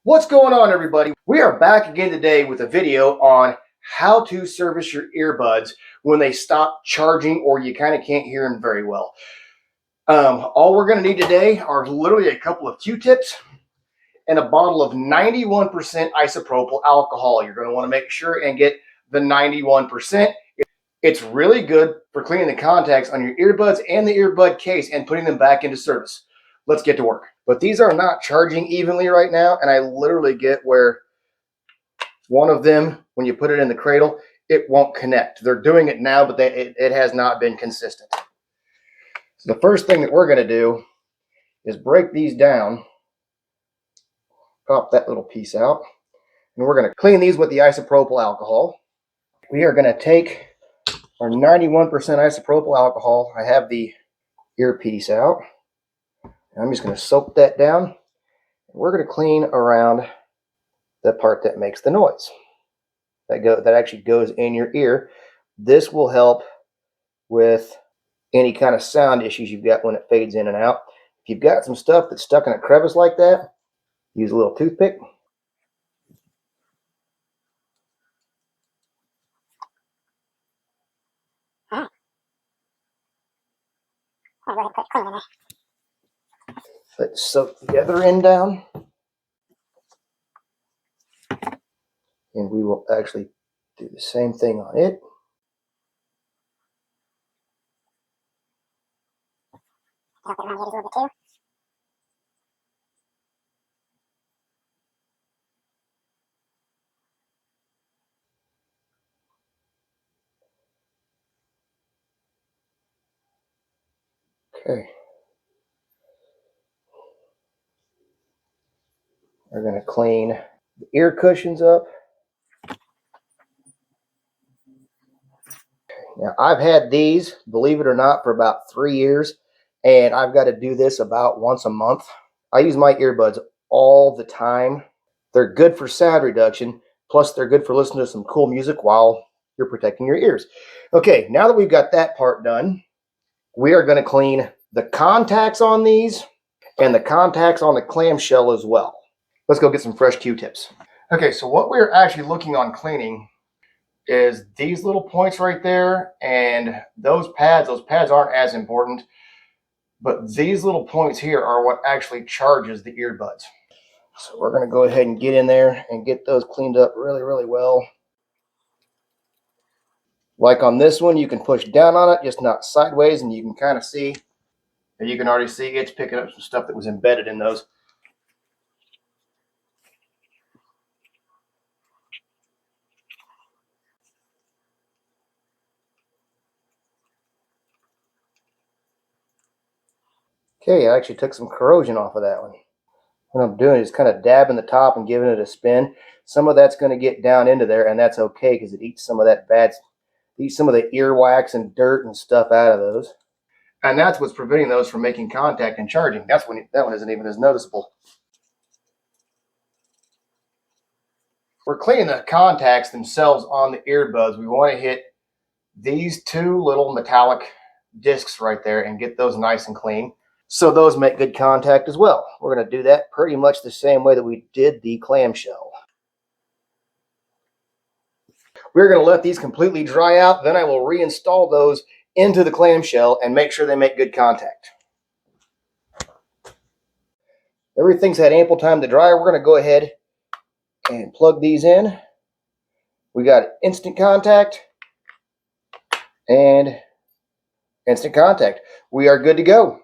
What's going on, everybody? We are back again today with a video on how to service your earbuds when they stop charging or you kind of can't hear them very well. All we're going to need today are literally a couple of Q-tips and a bottle of 91% isopropyl alcohol. You're going to want to make sure and get the 91%. It's really good for cleaning the contacts on your earbuds and the earbud case and putting them back into service. Let's get to work. But these are not charging evenly right now, and I literally get where one of them, when you put it in the cradle, it won't connect. They're doing it now, but it has not been consistent. So the first thing that we're going to do is break these down, pop that little piece out, and we're going to clean these with the isopropyl alcohol. We are going to take our 91% isopropyl alcohol. I have the earpiece out. I'm just going to soak that down. We're going to clean around the part that makes the noise. That actually goes in your ear. This will help with any kind of sound issues you've got when it fades in and out. If you've got some stuff that's stuck in a crevice like that, use a little toothpick. Let's soak the other end down. And we will actually do the same thing on it. Help it around the edges a little bit too. Okay. We're going to clean the ear cushions up. Now, I've had these, believe it or not, for about 3 years, and I've got to do this about once a month. I use my earbuds all the time. They're good for sound reduction, plus they're good for listening to some cool music while you're protecting your ears. Okay, now that we've got that part done, we are going to clean the contacts on these and the contacts on the clamshell as well. Let's go get some fresh Q-tips. Okay, so what we're actually looking on cleaning is these little points right there and those pads. Those pads aren't as important, but these little points here are what actually charges the earbuds. So we're going to go ahead and get in there and get those cleaned up really, really well. Like on this one, you can push down on it, just not sideways, and you can kind of see, and you can already see it's picking up some stuff that was embedded in those. Okay, I actually took some corrosion off of that one. What I'm doing is kind of dabbing the top and giving it a spin. Some of that's going to get down into there, and that's okay because it eats some of that eats some of the earwax and dirt and stuff out of those. And that's what's preventing those from making contact and charging. That's when that one isn't even as noticeable. We're cleaning the contacts themselves on the earbuds. We want to hit these two little metallic discs right there and get those nice and clean, so those make good contact as well. We're going to do that pretty much the same way that we did the clamshell. We're going to let these completely dry out, then I will reinstall those into the clamshell and make sure they make good contact. Everything's had ample time to dry. We're going to go ahead and plug these in. We got instant contact and instant contact. We are good to go.